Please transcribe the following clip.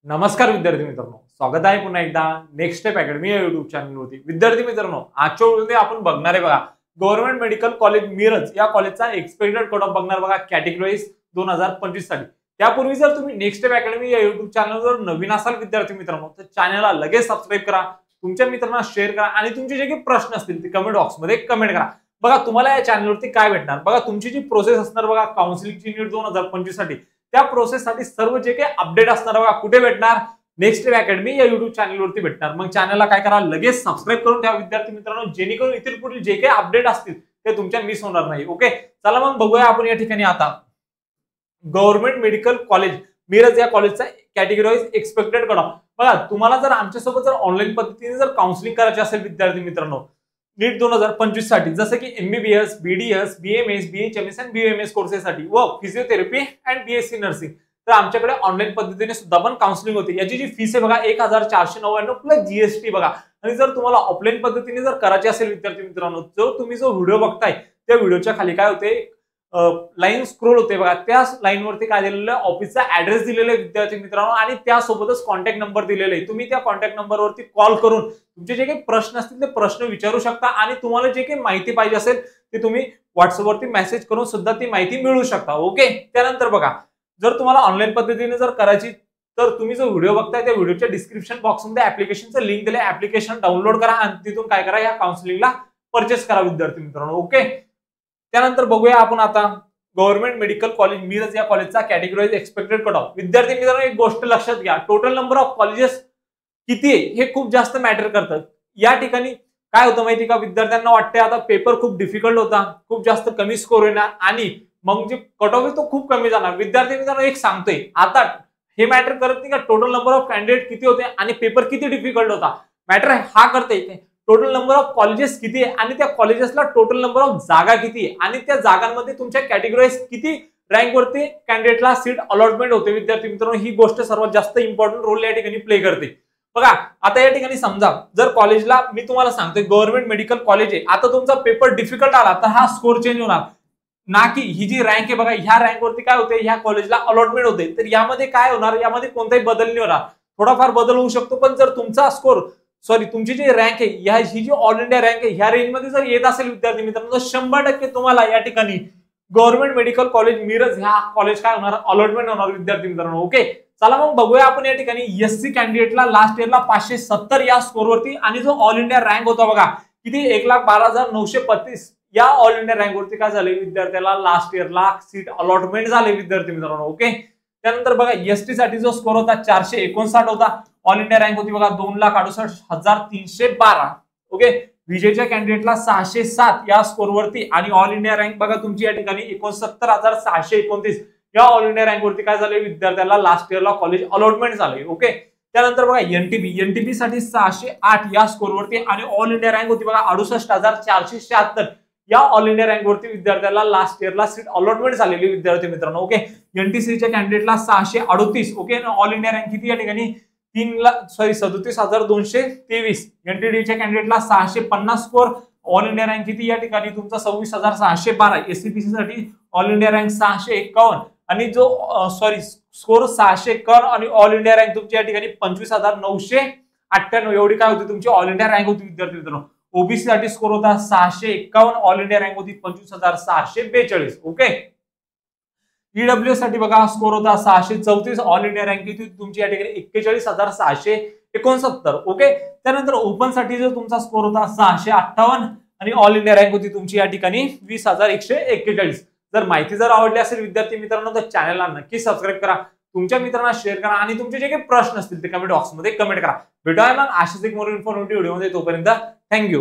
नमस्कार विद्यार्थी मित्रांनो, स्वागत आहे पुन्हा एकदा नेक्स्ट स्टेप अकॅडमी या युट्यूब चॅनलवरती। विद्यार्थी मित्रांनो, आजच्या व्हिडिओमध्ये आपण बघणार आहे बघा गव्हर्नमेंट मेडिकल कॉलेज मिरज या कॉलेजचा एक्सपेक्टेड कट ऑफ बघणार बघा कॅटेगरी वाईज 2025 साठी। त्यापूर्वी जर तुम्ही नेक्स्ट स्टेप अकॅडमी या युट्यूब चॅनलवर नवीन असाल विद्यार्थी मित्रांनो, तर चॅनलला लगेच सबस्क्राइब करा, तुमच्या मित्रांना शेअर करा आणि तुमचे जे काही प्रश्न असतील ते कमेंट बॉक्समध्ये कमेंट करा। बघा तुम्हाला या चॅनलवरती काय भेटणार, बघा तुमची जी प्रोसेस असणार बघा काउन्सिलिंगची नीट 2025 साठी, त्या प्रोसेस साठी सर्व जे काही अपडेट असणार बघा कुठे भेटणार, नेक्स्ट स्टेप अकॅडमी या युट्यूब चॅनलवरती भेटणार। मग चॅनलला काय करा, लगेच सबस्क्राइब करून ठेवा विद्यार्थी मित्रांनो, जेणेकरून इतर पुढील जे काही अपडेट असतील ते तुमच्या मिस होणार नाही। ओके, चला मग बघूया आपण या ठिकाणी आता गव्हर्नमेंट मेडिकल कॉलेज मिरज या कॉलेजचा category wise expected cut off. बघा तुम्हाला जर आमच्यासोबत जर ऑनलाईन पद्धतीने जर काउन्सिलिंग करायचे असेल विद्यार्थी मित्रांनो नीट 2025 साठी, जसं की एमबीबीएस, बीडीएस, बीएमएस, बीएचएमएस आणि बीएमएस कोर्सेससाठी व फिजिओथेरपी अँड बीएससी नर्सिंग, तर आमच्याकडे ऑनलाईन पद्धतीने सुद्धा पण काउन्सिलिंग होते। याची जी फीस आहे बघा 1499 प्लस जीएसटी बघा। आणि जर तुम्हाला ऑफलाईन पद्धतीने जर करायचे असेल विद्यार्थी मित्रांनो, तुम्ही जो व्हिडिओ बघताय त्या व्हिडिओच्या खाली काय होते, लाईन स्क्रोल होते बघा, त्या लाईन वरती काय दिलेलं आहे, ऑफिसचा ऍड्रेस दिलेला आहे विद्यार्थी मित्रांनो, आणि त्यासोबतच कॉन्टॅक्ट नंबर दिलेला आहे। तुम्ही त्या कॉन्टॅक्ट नंबरवरती कॉल करून तुमचे जे काही प्रश्न असतील ते प्रश्न विचारू शकता आणि तुम्हाला जे काही माहिती पाहिजे असेल ते तुम्ही व्हॉट्सअपवरती मेसेज करून सुद्धा ती माहिती मिळवू शकता। ओके, त्यानंतर बघा जर तुम्हाला ऑनलाईन पद्धतीने जर करायची, तर तुम्ही जो व्हिडिओ बघताय त्या व्हिडिओच्या डिस्क्रिप्शन बॉक्समध्ये ऍप्लिकेशनचं लिंक दिले, ऍप्लिकेशन डाउनलोड करा आणि तिथून काय करा, या काउन्सिलिंगला परचेस करा विद्यार्थी मित्रांनो। ओके, त्यानंतर बघूया आपण आता गव्हर्नमेंट मेडिकल कॉलेज मिरज या कॉलेजचा category wise expected cut off. विद्यार्थी मित्रांनो एक गोष्ट लक्षात घ्या, टोटल नंबर ऑफ कॉलेजेस किती आहे हे खूप जास्त मॅटर करतात। या ठिकाणी काय होतं माहिती का, विद्यार्थ्यांना वाटते आता पेपर खूप डिफिकल्ट होता, खूप जास्त कमी स्कोर येणार आणि मग जे कट ऑफ आहे तो खूप कमी जाणार। विद्यार्थी मित्रांनो एक सांगतोय, आता हे मॅटर करत नाही का टोटल नंबर ऑफ कॅन्डिडेट किती होते आणि पेपर किती डिफिकल्ट होता, मॅटर हा करते टोटल नंबर ऑफ कॉलेजेस किती आहे आणि त्या कॉलेजेसला टोटल नंबर ऑफ जागा किती आहे आणि त्या जागांमध्ये तुमच्या कॅटेगरी वाईज किती रँक वरती कॅन्डिडेटला सीट अलॉटमेंट होते। विद्यार्थी मित्रांनो ही गोष्ट सर्वात जास्त इम्पॉर्टंट रोल या ठिकाणी प्ले करते। बघा आता या ठिकाणी समजा जर कॉलेजला मी तुम्हाला सांगतोय गव्हर्नमेंट मेडिकल कॉलेज आहे, आता तुमचा पेपर डिफिकल्ट आला तर हा स्कोर चेंज होणार ना, की ही जी रँक आहे बघा ह्या रँक वरती काय होते, ह्या कॉलेजला अलॉटमेंट होते, तर यामध्ये काय होणार, यामध्ये कोणताही बदल नाही होणार, थोडाफार बदल होऊ शकतो। पण जर तुमचा स्कोर तुमची जी रँक आहे ही जी ऑल इंडिया रँक आहे ह्या रेंज मध्ये जर येत असेल विद्यार्थी मित्रांनो, तर 100% तुम्हाला या ठिकाणी गव्हर्नमेंट मेडिकल कॉलेज मिरज ह्या कॉलेज काय होणार, अलॉटमेंट होणार विद्यार्थी मित्रांनो। ओके, चला मग बघूया आपण या ठिकाणी एससी कॅन्डिडेटला लास्ट इयरला 570 या स्कोर वरती आणि जो ऑल इंडिया रँक होता बघा किती 1,12,935 या ऑल इंडिया रँक वरती काय झाले, विद्यार्थ्याला लास्ट इयरला सीट अलॉटमेंट झाले विद्यार्थी मित्रांनो। ओके, त्यानंतर बघा एसटी साठी जो स्कोर होता 459 होता, ऑल इंडिया रँक होती बघा 2,68,312। ओके, विजेच्या कॅन्डिडेटला 607 या स्कोर वरती आणि ऑल इंडिया रँक बघा तुमची या ठिकाणी 69,629 या ऑल इंडिया रँक वरती काय झाले, विद्यार्थ्याला लास्ट इयरला कॉलेज अलॉटमेंट झाले। ओके, त्यानंतर बघा एनटीपी साठी 608 या स्कोर वरती आणि ऑल इंडिया रँक होती बघा 68,476 या ऑल इंडिया रँक वरती विद्यार्थ्याला लास्ट इयरला सीट अलॉटमेंट झालेली विद्यार्थी मित्रांनो। ओके, एनटीसीच्या कॅन्डिडेटला 638। ओके, ऑल इंडिया रँक किती या ठिकाणी 37,223। एनटीडीच्या कॅन्डिडेटला 650 स्कोर, ऑल इंडिया रँक किती या ठिकाणी तुमचा 26,612। एससीपीसी साठी ऑल इंडिया रँक 651 आणि जो स्कोर 651 आणि ऑल इंडिया रँक तुमची या ठिकाणी 25,998 एवढी काय होती तुमची ऑल इंडिया रँक होती विद्यार्थी मित्रांनो। ओबीसी साठी स्कोर होता 651, ऑल इंडिया रँक होती 25,642। ओके, ईडब्ल्यू साठी बघा स्कोर होता 634, ऑल इंडिया रँक किती तुमची या ठिकाणी 41,669। ओके, त्यानंतर ओपन साठी जो तुमचा स्कोर होता 658 आणि ऑल इंडिया रँक होती तुमची या ठिकाणी 20,141। जर माहिती जर आवडली असेल विद्यार्थी मित्रांनो तर चॅनलला नक्की सबस्क्राइब करा, तुमच्या मित्रांना शेअर करा आणि तुमचे जे काही प्रश्न असतील ते कमेंट बॉक्समध्ये कमेंट करा। भेटूया मग अशाच एक मोर इन्फॉर्मेटिव्ह व्हिडिओमध्ये, तोपर्यंत थँक्यू।